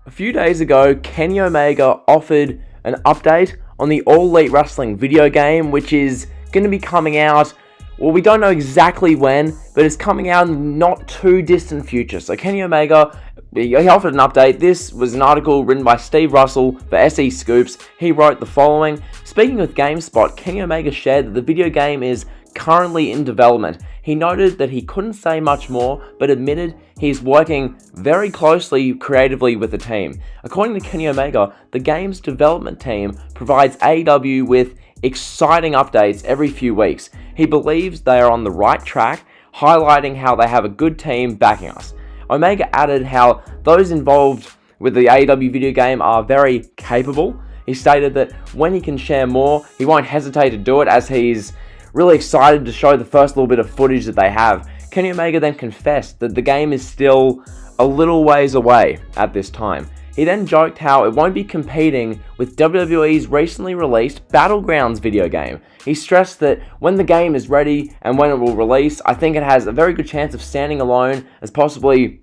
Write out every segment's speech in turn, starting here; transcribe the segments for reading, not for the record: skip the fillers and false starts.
A few days ago, Kenny Omega offered an update on the All Elite Wrestling video game, which is going to be coming out, well, we don't know exactly when, but it's coming out in the not too distant future. So Kenny Omega, he offered an update. This was an article written by Steve Russell for SE Scoops. He wrote the following: speaking with GameSpot, Kenny Omega shared that the video game is currently in development. He noted that he couldn't say much more, but admitted he's working very closely creatively with the team. According to Kenny Omega, the game's development team provides AEW with exciting updates every few weeks. He believes they are on the right track, highlighting how they have a good team backing us. Omega added how those involved with the AEW video game are very capable. He stated that when he can share more, he won't hesitate to do it, as he's really excited to show the first little bit of footage that they have. Kenny Omega then confessed that the game is still a little ways away at this time. He then joked how it won't be competing with WWE's recently released Battlegrounds video game. He stressed that when the game is ready and when it will release, I think it has a very good chance of standing alone as probably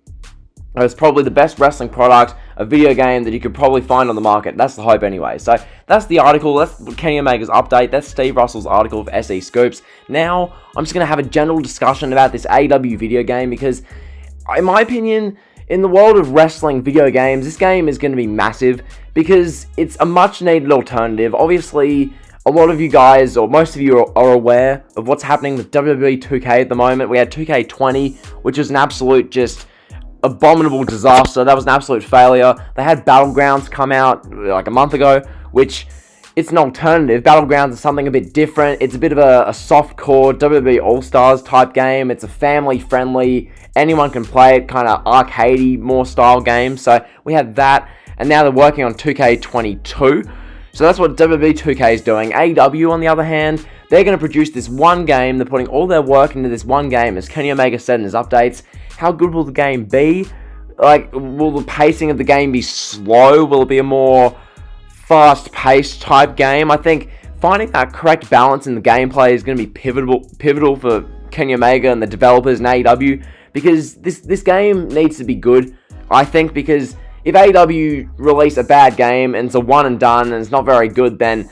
the best wrestling product, a video game that you could probably find on the market. That's the hope anyway. So that's the article. That's Kenny Omega's update. That's Steve Russell's article for SE Scoops. Now, I'm just going to have a general discussion about this AEW video game because, in my opinion, in the world of wrestling video games, this game is going to be massive because it's a much-needed alternative. Obviously, a lot of you guys, or most of you, are aware of what's happening with WWE 2K at the moment. We had 2K20, which was an absolute just abominable disaster. That was an absolute failure. They had Battlegrounds come out like a month ago, which it's an alternative. Battlegrounds is something a bit different. It's a bit of a soft-core WWE All-Stars type game. It's a family-friendly, anyone can play it, kind of arcadey, more style game. So we had that, and now they're working on 2K22. So that's what WWE 2K is doing. AEW, on the other hand, they're going to produce this one game. They're putting all their work into this one game, as Kenny Omega said in his updates. How good will the game be? Like, will the pacing of the game be slow? Will it be a more fast-paced type game? I think finding that correct balance in the gameplay is going to be pivotal for Kenny Omega and the developers in AEW, because this game needs to be good, I think, because if AEW release a bad game and it's a one and done and it's not very good, then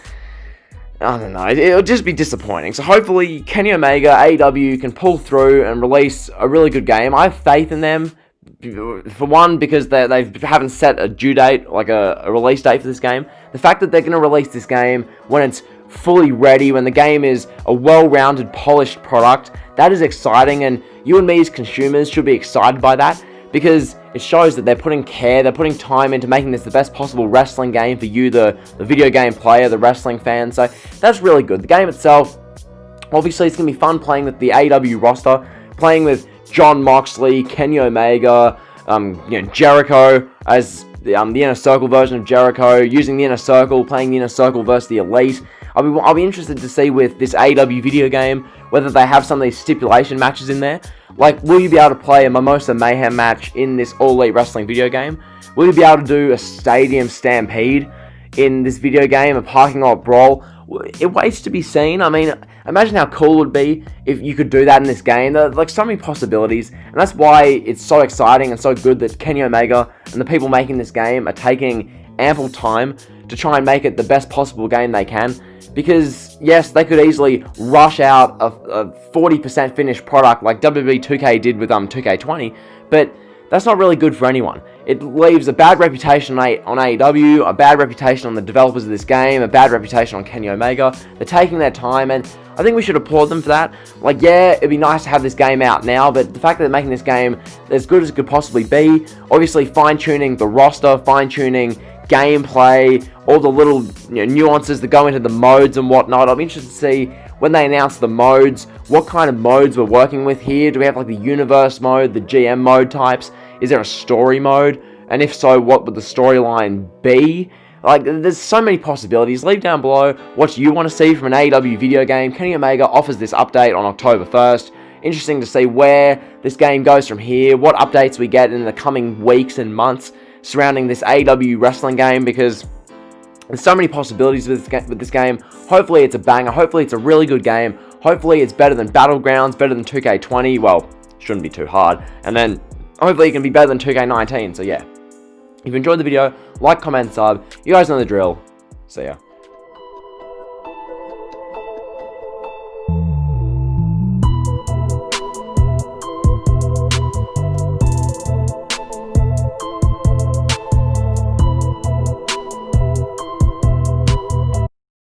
I don't know, it'll just be disappointing. So hopefully Kenny Omega, AEW can pull through and release a really good game. I have faith in them, for one, because they haven't set a due date, like a release date for this game. The fact that they're going to release this game when it's fully ready, when the game is a well-rounded, polished product, that is exciting, and you and me as consumers should be excited by that, because it shows that they're putting care, they're putting time into making this the best possible wrestling game for you, the video game player, the wrestling fan. So that's really good. The game itself, obviously it's going to be fun playing with the AEW roster, playing with Jon Moxley, Kenny Omega, Jericho as the Inner Circle version of Jericho, using the Inner Circle, playing the Inner Circle versus the Elite. I'll be interested to see with this AEW video game whether they have some of these stipulation matches in there. Like, will you be able to play a Mimosa Mayhem match in this All Elite Wrestling video game? Will you be able to do a stadium stampede in this video game, a parking lot brawl? It waits to be seen. I mean, imagine how cool it would be if you could do that in this game. There are like so many possibilities, and that's why it's so exciting and so good that Kenny Omega and the people making this game are taking ample time to try and make it the best possible game they can. Because, yes, they could easily rush out a 40% finished product like WWE 2K did with 2K20, but that's not really good for anyone. It leaves a bad reputation on AEW, a bad reputation on the developers of this game, a bad reputation on Kenny Omega. They're taking their time, and I think we should applaud them for that. Like, yeah, it'd be nice to have this game out now, but the fact that they're making this game as good as it could possibly be, obviously fine-tuning the roster, fine-tuning gameplay, all the little nuances that go into the modes and whatnot. I'm interested to see when they announce the modes, what kind of modes we're working with here. Do we have like the universe mode, the GM mode types? Is there a story mode? And if so, what would the storyline be? Like, there's so many possibilities. Leave down below what you want to see from an AEW video game. Kenny Omega offers this update on October 1st. Interesting to see where this game goes from here, what updates we get in the coming weeks and months surrounding this AEW wrestling game, because there's so many possibilities with this game. Hopefully it's a banger. Hopefully it's a really good game. Hopefully it's better than Battlegrounds, better than 2K20. Well, shouldn't be too hard. And then hopefully it can be better than 2K19. So yeah. If you enjoyed the video, like, comment, sub. You guys know the drill. See ya.